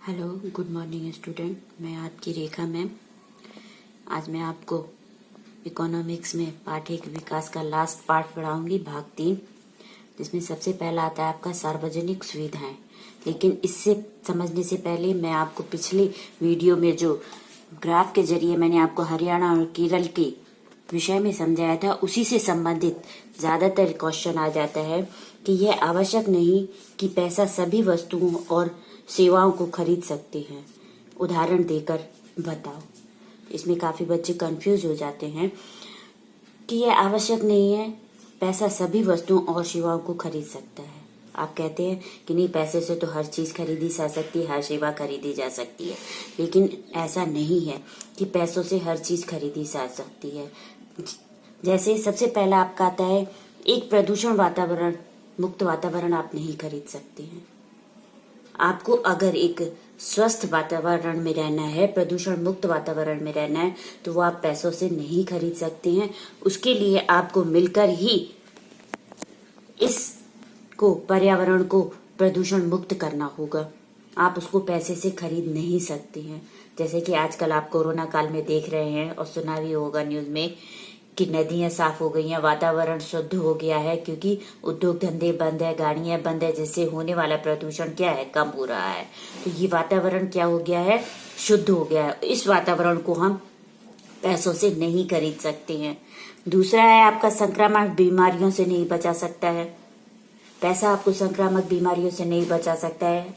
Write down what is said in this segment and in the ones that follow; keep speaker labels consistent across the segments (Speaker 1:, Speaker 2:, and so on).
Speaker 1: Hello, good morning student. मैं आपकी रेखा ma'am. आज मैं आपको इकोनॉमिक्स में पाठ एक विकास का लास्ट पार्ट पढ़ाऊंगी, भाग 3, जिसमें सबसे पहला आता है आपका सार्वजनिक सुविधाएं। लेकिन इससे समझने से पहले मैं आपको पिछली वीडियो में जो ग्राफ के जरिए मैंने आपको हरियाणा और केरल के विषय में समझाया था, उसी से संबंधित ज्यादातर क्वेश्चन आ जाता है कि यह आवश्यक नहीं कि पैसा सभी वस्तुओं और सेवाओं को खरीद सकते हैं। उदाहरण देकर बताओ। इसमें काफी बच्चे कंफ्यूज हो जाते हैं कि यह आवश्यक नहीं है, पैसा सभी वस्तुओं और सेवाओं को खरीद सकता है। आप कहते हैं कि नहीं, पैसे से तो हर चीज खरीदी जा सकती है, हर सेवा खरीदी जा सकती है। लेकिन ऐसा नहीं है कि पैसों से हर चीज खरीदी जा सकती है। जैसे सबसे पहला आपका आता है, एक प्रदूषण वातावरण मुक्त वातावरण आप नहीं खरीद सकते हैं। आपको अगर एक स्वस्थ वातावरण में रहना है, प्रदूषण मुक्त वातावरण में रहना है, तो वो आप पैसों से नहीं खरीद सकते हैं। उसके लिए आपको मिलकर ही इसको, पर्यावरण को प्रदूषण मुक्त करना होगा। आप उसको पैसे से खरीद नहीं सकते हैं। जैसे कि आजकल आप कोरोना काल में देख रहे हैं और सुना भी होगा न्यूज में कि नदियां साफ हो गई हैं, वातावरण शुद्ध हो गया है, क्योंकि उद्योग धंधे बंद है, गाड़ियां बंद है, जिससे होने वाला प्रदूषण क्या है, कम हो रहा है। तो ये वातावरण क्या हो गया है, शुद्ध हो गया है। इस वातावरण को हम पैसों से नहीं खरीद सकते हैं। दूसरा है आपका, संक्रामक बीमारियों से नहीं बचा सकता है। पैसा आपको संक्रामक बीमारियों से नहीं बचा सकता है।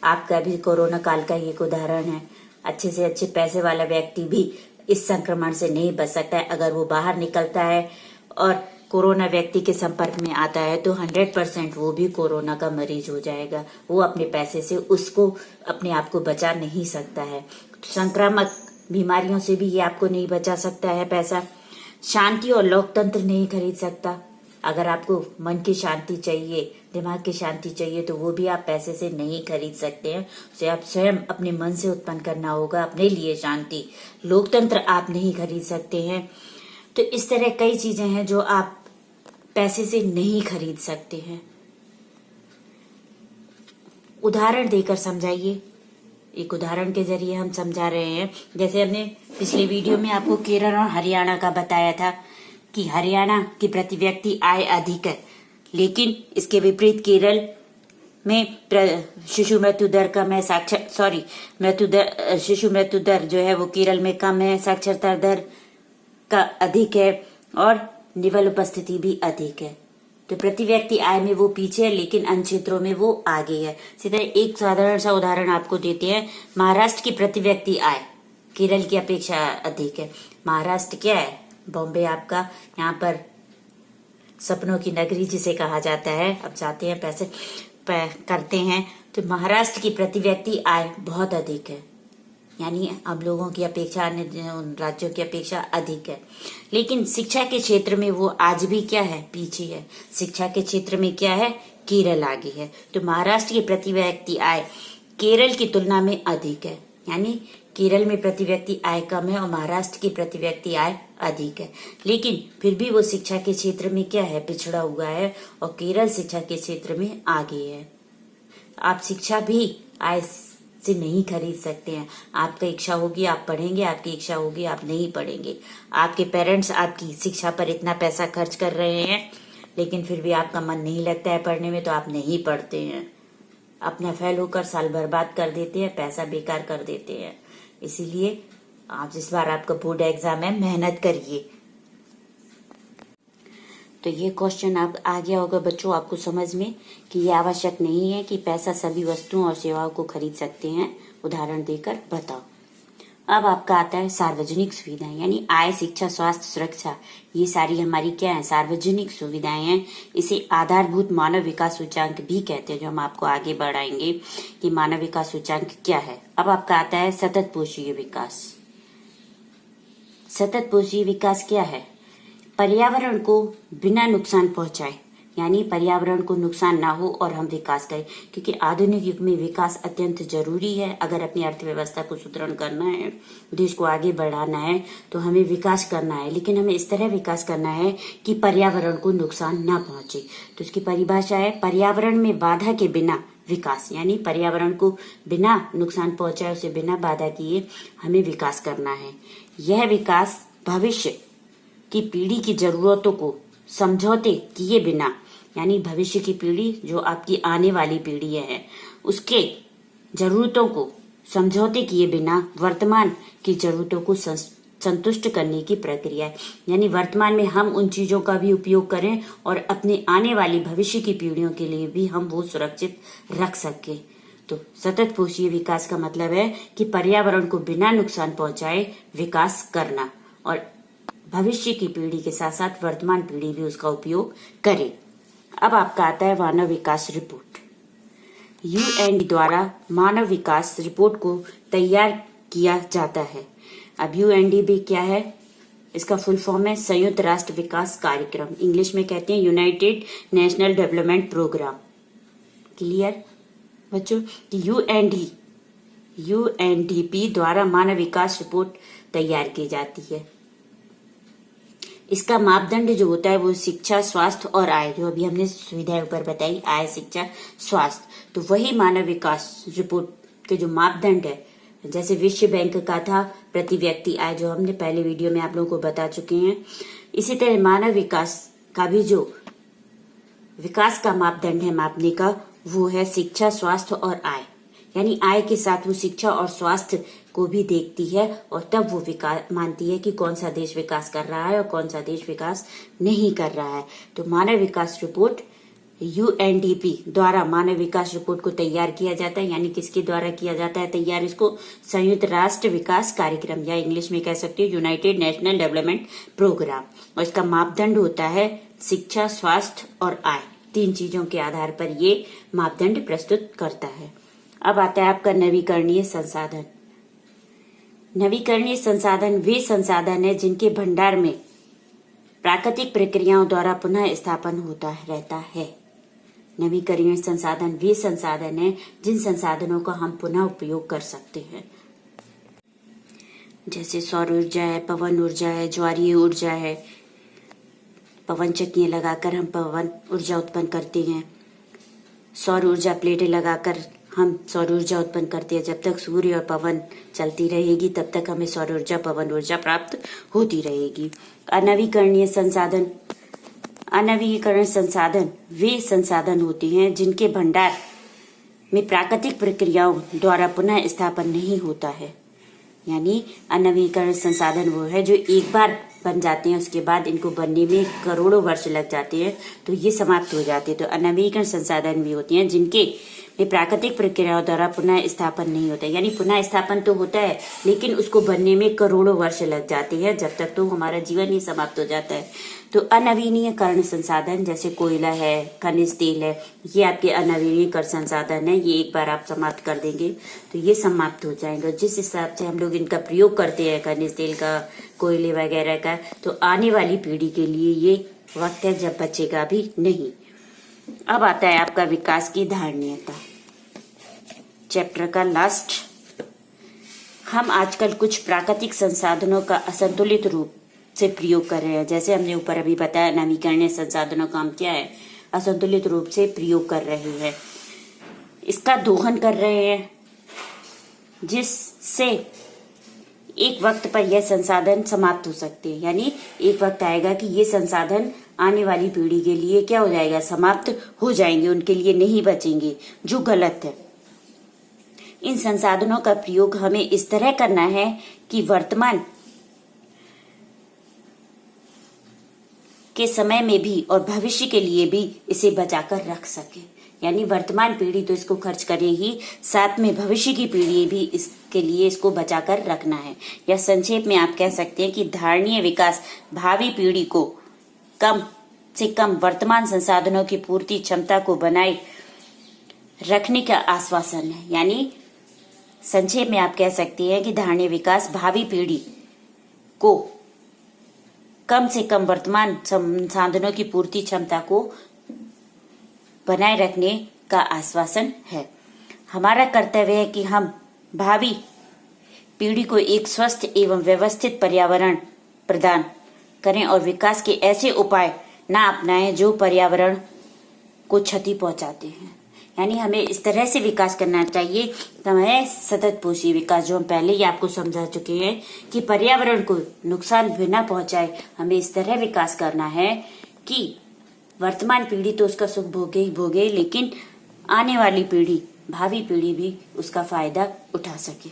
Speaker 1: आपका भी कोरोना काल का एक उदाहरण है। अच्छे से अच्छे पैसे वाला व्यक्ति भी इस संक्रमण से नहीं बच सकता है। अगर वो बाहर निकलता है और कोरोना व्यक्ति के संपर्क में आता है तो 100% वो भी कोरोना का मरीज हो जाएगा। वो अपने पैसे से उसको, अपने आप को बचा नहीं सकता है। संक्रामक बीमारियों से भी ये आपको नहीं बचा सकता है पैसा। शांति और लोकतंत्र नहीं खरीद सकता। अगर आपको मन की शांति चाहिए, दिमाग की शांति चाहिए, तो वो भी आप पैसे से नहीं खरीद सकते हैं। उसे आप स्वयं अपने मन से उत्पन्न करना होगा, अपने लिए शांति। लोकतंत्र आप नहीं खरीद सकते हैं। तो इस तरह कई चीजें हैं जो आप पैसे से नहीं खरीद सकते हैं। उदाहरण देकर समझाइए। एक उदाहरण के जरिए हम समझा रहे हैं। जैसे हमने पिछले वीडियो में आपको केरल और हरियाणा का बताया था कि हरियाणा की प्रति व्यक्ति आय अधिक है, लेकिन इसके विपरीत केरल में शिशु मृत्यु दर कम है। शिशु मृत्यु दर जो है वो केरल में कम है, साक्षरता दर का अधिक है और निवल उपस्थिति भी अधिक है। तो प्रति व्यक्ति आय में वो पीछे है, लेकिन अन्य क्षेत्रों में वो आगे है। इसी तरह एक साधारण सा उदाहरण आपको देते हैं। महाराष्ट्र की प्रति व्यक्ति आय केरल की अपेक्षा अधिक है। महाराष्ट्र क्या है, बॉम्बे आपका, यहाँ पर सपनों की नगरी जिसे कहा जाता है। अब जाते हैं पैसे करते हैं, तो महाराष्ट्र की प्रति व्यक्ति आय बहुत अधिक है, यानी हम लोगों की अपेक्षा, अन्य राज्यों की अपेक्षा अधिक है। लेकिन शिक्षा के क्षेत्र में वो आज भी क्या है, पीछे है। शिक्षा के क्षेत्र में क्या है, केरल आगे है। तो महाराष्ट्र की प्रति व्यक्ति आय केरल की तुलना में अधिक है, यानी केरल में प्रति व्यक्ति आय कम है और महाराष्ट्र की प्रति व्यक्ति आय अधिक है। लेकिन फिर भी वो शिक्षा के क्षेत्र में क्या है, पिछड़ा हुआ है, और केरल शिक्षा के क्षेत्र में आगे है। आप शिक्षा भी आय से नहीं खरीद सकते हैं। आपकी इच्छा होगी आप पढ़ेंगे, आपकी इच्छा होगी आप नहीं पढ़ेंगे। आपके पेरेंट्स आपकी शिक्षा पर इतना पैसा खर्च कर रहे हैं, लेकिन फिर भी आपका मन नहीं लगता है पढ़ने में, तो आप नहीं पढ़ते हैं। अपना फेल होकर साल बर्बाद कर देते हैं, पैसा बेकार कर देते हैं। इसीलिए आप इस बार आपका बोर्ड एग्जाम है, मेहनत करिए। तो ये क्वेश्चन आप आ गया होगा बच्चों आपको समझ में कि ये आवश्यक नहीं है कि पैसा सभी वस्तुओं और सेवाओं को खरीद सकते हैं। उदाहरण देकर बताओ। अब आपका आता है सार्वजनिक सुविधाएं, यानी आय, शिक्षा, स्वास्थ्य, सुरक्षा। ये सारी हमारी क्या है, सार्वजनिक सुविधाएं हैं। इसे आधारभूत मानव विकास सूचांक भी कहते हैं, जो हम आपको आगे बढ़ाएंगे कि मानव विकास सूचांक क्या है। अब आपका आता है सतत पोषीय विकास। सतत पोषीय विकास क्या है, पर्यावरण को बिना नुकसान पहुंचाए, यानी पर्यावरण को नुकसान ना हो और हम विकास करें। क्योंकि आधुनिक युग में विकास अत्यंत जरूरी है। अगर अपनी अर्थव्यवस्था को सुदृढ़ करना है, देश को आगे बढ़ाना है, तो हमें विकास करना है। लेकिन हमें इस तरह विकास करना है कि पर्यावरण को नुकसान ना पहुंचे। तो इसकी परिभाषा है, पर्यावरण में बाधा के बिना विकास, यानी पर्यावरण को बिना नुकसान पहुंचाए, उसे बिना बाधा किए हमें विकास करना है। यह विकास भविष्य की पीढ़ी की जरूरतों को समझौते किए बिना, यानी भविष्य की पीढ़ी जो आपकी आने वाली पीढ़ी है, उसके जरूरतों को समझौते किए बिना वर्तमान की जरूरतों को संतुष्ट करने की प्रक्रिया है। यानी वर्तमान में हम उन चीजों का भी उपयोग करें और अपने आने वाली भविष्य की पीढ़ियों के लिए भी हम वो सुरक्षित रख सके। तो सतत पोषीय विकास का मतलब है कि पर्यावरण को बिना नुकसान पहुंचाए विकास करना और भविष्य की पीढ़ी के साथ साथ वर्तमान पीढ़ी भी उसका उपयोग करे। अब आपका आता है मानव विकास रिपोर्ट। यूएन द्वारा मानव विकास रिपोर्ट को तैयार किया जाता है। अब यूएनडीपी क्या है? इसका फुल फॉर्म है संयुक्त राष्ट्र विकास कार्यक्रम, इंग्लिश में कहते हैं United National Development Programme. Clear बच्चों कि यूएनडीपी द्वारा मानव विकास रिपोर्ट तैयार की जाती है। इसका मापदंड जो होता है वो शिक्षा, स्वास्थ्य और आय, जो अभी हमने सुविधाएं ऊपर बताई, आय, शिक्षा, स्वास्थ्य, तो वही मानव विकास रिपोर्ट के जो मापदंड है, जैसे विश्व बैंक का था प्रति व्यक्ति आय, जो हमने पहले वीडियो में आप लोगों को बता चुके हैं, इसी तरह मानव विकास का भी जो विकास का मापदंड है मापने का, वो है शिक्षा, स्वास्थ्य और आय। यानी आय के साथ वो शिक्षा और स्वास्थ्य को भी देखती है और तब वो विकास मानती है कि कौन सा देश विकास कर रहा है और कौन सा देश विकास नहीं कर रहा है। तो मानव विकास रिपोर्ट यूएनडीपी द्वारा मानव विकास रिपोर्ट को तैयार किया जाता है। यानी किसके द्वारा किया जाता है तैयार? इसको संयुक्त राष्ट्र विकास कार्यक्रम, या इंग्लिश में कह सकते हैं यूनाइटेड नेशनल डेवलपमेंट प्रोग्राम। और इसका मापदंड होता है शिक्षा, स्वास्थ्य और आय। 3 चीजों के आधार पर ये मापदंड प्रस्तुत करता है। अब आता है आपका नवीकरणीय संसाधन। नवीकरणीय संसाधन वे संसाधन है जिनके भंडार में प्राकृतिक प्रक्रियाओं द्वारा पुनः स्थापन होता रहता है। नवीकरणीय संसाधन वे संसाधन है जिन संसाधनों का हम पुनः उपयोग कर सकते हैं, जैसे सौर ऊर्जा है, पवन ऊर्जा है, ज्वारीय ऊर्जा है। पवन चक्कियां लगाकर हम पवन ऊर्जा उत्पन्न करते हैं। सौर ऊर्जा प्लेटें लगाकर हम सौर ऊर्जा उत्पन्न करते हैं। जब तक सूर्य और पवन चलती रहेगी तब तक हमें सौर ऊर्जा, पवन ऊर्जा प्राप्त होती रहेगी। अनवीकरणीय संसाधन, अनवीकरण संसाधन वे संसाधन होते हैं जिनके भंडार में प्राकृतिक प्रक्रियाओं द्वारा पुनः स्थापन नहीं होता है। यानी अनवीकरण संसाधन वो है जो एक बार बन जाते हैं, उसके बाद इनको बनने में करोड़ों वर्ष लग जाते हैं, तो ये समाप्त हो जाते हैं। तो अनवीकरण संसाधन भी होते हैं जिनके में प्राकृतिक प्रक्रियाओं द्वारा पुनः स्थापन नहीं होता है। यानी पुनः स्थापन तो होता है लेकिन उसको बनने में करोड़ों वर्ष लग जाते हैं, जब तक तो हमारा जीवन ही समाप्त हो जाता है। तो अनवीनीकरण संसाधन जैसे कोयला है, खनिज तेल है, ये आपके अनवीनीकरण संसाधन है। ये एक बार आप समाप्त कर देंगे तो ये समाप्त हो जाएंगे। जिस हिसाब से हम लोग इनका प्रयोग करते हैं, खनिज तेल का, कोयले वगैरह का, तो आने वाली पीढ़ी के लिए ये वक्त है जब बचेगा भी नहीं। अब आता है आपका विकास की धारणीयता, चैप्टर का लास्ट। हम आजकल कुछ प्राकृतिक संसाधनों का असंतुलित रूप से प्रयोग कर रहे हैं। जैसे हमने ऊपर अभी बताया, नवीकरणीय संसाधनों का हम क्या है, असंतुलित रूप से प्रयोग कर रहे हैं, इसका दोहन कर रहे हैं, जिससे एक वक्त पर यह संसाधन समाप्त हो सकते हैं। यानी एक वक्त आएगा कि ये संसाधन आने वाली पीढ़ी के लिए क्या हो जाएगा, समाप्त हो जाएंगे, उनके लिए नहीं बचेंगे, जो गलत है। इन संसाधनों का प्रयोग हमें इस तरह करना है कि वर्तमान के समय में भी और भविष्य के लिए भी इसे बचाकर रख सके। यानी वर्तमान पीढ़ी तो इसको खर्च करेगी, साथ में भविष्य की पीढ़ी भी इसके लिए इसको बचाकर रखना है। या संक्षेप में आप कह सकते हैं कि धारणीय विकास भावी पीढ़ी को कम से कम वर्तमान संसाधनों की पूर्ति क्षमता को बनाए रखने का आश्वासन है। यानी संक्षेप में आप कह सकते हैं कि धारणीय विकास भावी पीढ़ी को कम से कम वर्तमान संसाधनों की पूर्ति क्षमता को बनाए रखने का आश्वासन है। हमारा कर्तव्य है कि हम भावी पीढ़ी को एक स्वस्थ एवं व्यवस्थित पर्यावरण प्रदान करें और विकास के ऐसे उपाय ना अपनाएं जो पर्यावरण को क्षति पहुंचाते हैं। यानी हमें इस तरह से विकास करना चाहिए तो हमें सतत पोषी विकास, जो हम पहले ही आपको समझा चुके हैं कि पर्यावरण को नुकसान बिना पहुंचाए हमें इस तरह विकास करना है कि वर्तमान पीढ़ी तो उसका सुख भोगे ही भोगे, लेकिन आने वाली पीढ़ी, भावी पीढ़ी भी उसका फायदा उठा सके।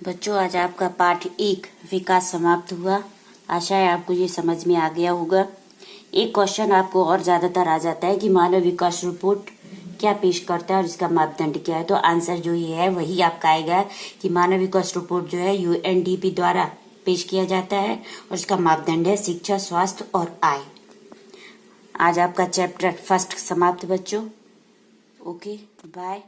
Speaker 1: बच्चों, आज आपका पाठ 1 विकास समाप्त हुआ। आशा है आपको ये समझ में आ गया होगा। एक क्वेश्चन आपको और ज्यादातर आ जाता है कि मानव विकास रिपोर्ट क्या पेश करता है और इसका मापदंड क्या है। तो आंसर जो ये है वही आपका आएगा कि मानव विकास रिपोर्ट जो है यूएनडीपी द्वारा पेश किया जाता है और इसका मापदंड है शिक्षा, स्वास्थ्य और आय। आज आपका चैप्टर 1 समाप्त बच्चों। Okay, bye.